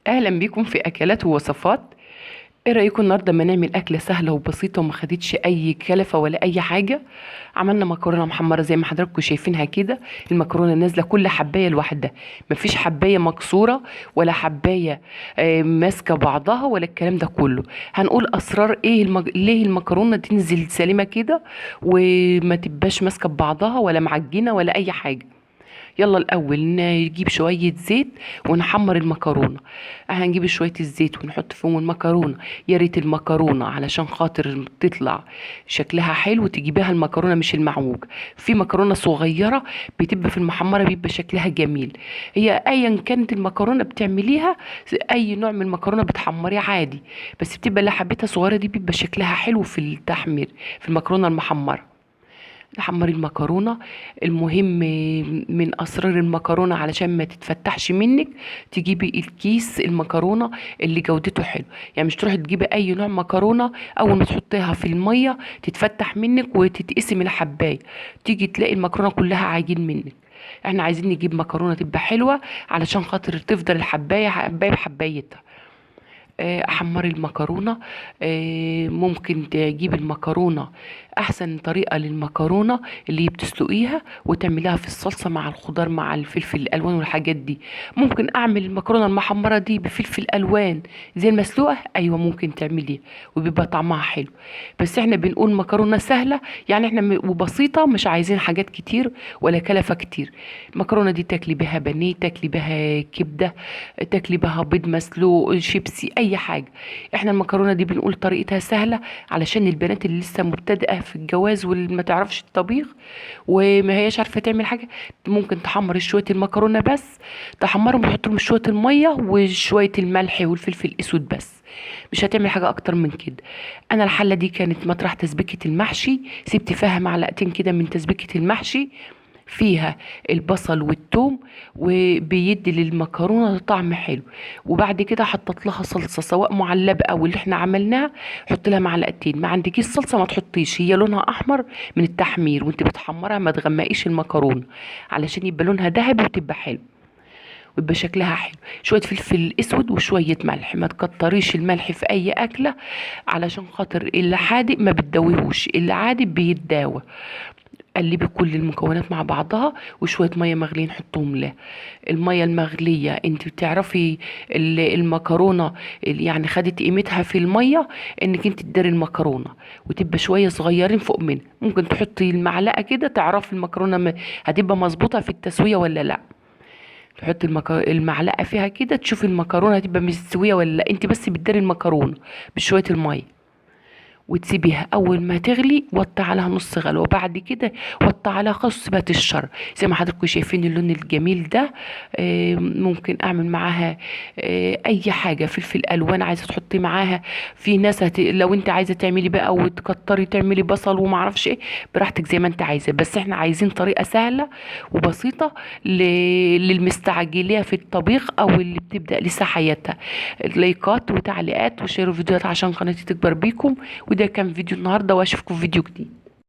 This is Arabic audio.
اهلا بيكم في اكلات ووصفات. ايه رايكم النهارده ما نعمل اكله سهله وبسيطه وما خدتش اي كلفه ولا اي حاجه؟ عملنا مكرونه محمره زي ما حضراتكم شايفينها كده. المكرونه نازله كل حبايه لوحدها، مفيش حبايه مكسوره ولا حبايه ماسكه بعضها ولا الكلام ده كله. هنقول اسرار ليه المكرونه تنزل سليمه كده وما تبقاش ماسكه ببعضها ولا معجنه ولا اي حاجه. يلا الاول نجيب شويه زيت ونحمر المكرونه. هنجيب شويه الزيت ونحط فيهم المكرونه. يا ريت المكرونه علشان خاطر تطلع شكلها حلو تجيبيها المكرونه مش المعوج. في مكرونه صغيره بتبقى في المحمره بيبقى شكلها جميل. هي ايا كانت المكرونه بتعمليها، اي نوع من المكرونه بتحمريها عادي، بس بتبقى اللي حبيتها صغيره دي بيبقى شكلها حلو في التحمير في المكرونه المحمره. تحمري المكرونة. المهم من أسرار المكرونة علشان ما تتفتحش منك، تجيبي الكيس المكرونة اللي جودته حلو. يعني مش تروحي تجيبي أي نوع مكرونة أول ما تحطيها في المية تتفتح منك وتتقسم الحباية، تيجي تلاقي المكرونة كلها عاجين منك. احنا عايزين نجيب مكرونة تبقى حلوة علشان خاطر تفضل الحباية حباية بحبايتها. احمري المكرونه. ممكن تجيب المكرونه. احسن طريقه للمكرونه اللي بتسلقيها وتعمليها في الصلصه مع الخضار مع الفلفل الالوان والحاجات دي. ممكن اعمل المكرونه المحمره دي بفلفل الوان زي المسلوقه، ايوه ممكن تعمليها وبيبقى طعمها حلو. بس احنا بنقول مكرونه سهله، يعني احنا وبسيطه، مش عايزين حاجات كتير ولا كلفه كتير. المكرونه دي تاكلي بها بانيه، تاكلي بها كبده، تاكلي بها بيض مسلوق، شيبسي، اي حاجه. احنا المكرونه دي بنقول طريقتها سهله علشان البنات اللي لسه مبتدئه في الجواز واللي ما تعرفش الطبيخ وما هياش عارفه تعمل حاجه. ممكن تحمر شويه المكرونه بس، تحمرهم وتحط لهم شويه الميه وشويه الملح والفلفل الاسود بس، مش هتعمل حاجه اكتر من كده. انا الحله دي كانت مطرح تسبيكه المحشي، سبت فيها معلقتين كده من تسبيكه المحشي فيها البصل والثوم، وبيدي للمكرونه طعم حلو. وبعد كده حطيت لها صلصه سواء معلبه او اللي احنا عملناها، حط لها معلقتين. ما عندكيش صلصه ما تحطيش، هي لونها احمر من التحمير وانت بتحمرها، ما تغمقيش المكرونه علشان يبقى لونها ذهبي وتبقى حلو ويبقى شكلها حلو. شويه فلفل اسود وشويه ملح، ما تكتريش الملح في اي اكله علشان خاطر اللي حادق ما بتدويهوش، اللي عادي بيتداوى. قلبي كل المكونات مع بعضها وشويه ميه مغليين حطهم لها. الميه المغليه انت بتعرفي المكرونه اللي يعني خدت قيمتها في الميه، انك انت تداري المكرونه وتبقى شويه صغيرين فوق منها. ممكن تحطي المعلقه كده تعرفي المكرونه هتبقى مظبوطه في التسويه ولا لا. تحطي المعلقه فيها كده تشوفي المكرونه هتبقى مستويه ولا لا. انت بس بتداري المكرونه بشويه الميه وتسيبيها. اول ما تغلي وطي عليها نص غلوه، وبعد كده وطي عليها خص بات الشر زي ما حضراتكم شايفين اللون الجميل ده. ممكن اعمل معاها اي حاجه، فلفل الوان عايزه تحطي معاها. في ناس لو انت عايزه تعملي بقى وتكتري تعملي بصل وما اعرفش ايه، براحتك زي ما انت عايزه، بس احنا عايزين طريقه سهله وبسيطه للمستعجليه في الطبيخ او اللي بتبدا لسه حياتها. لايكات وتعليقات وشيروا فيديوهات عشان قناتي تكبر بيكم. وده كان فيديو النهارده، واشوفكم في فيديو جديد.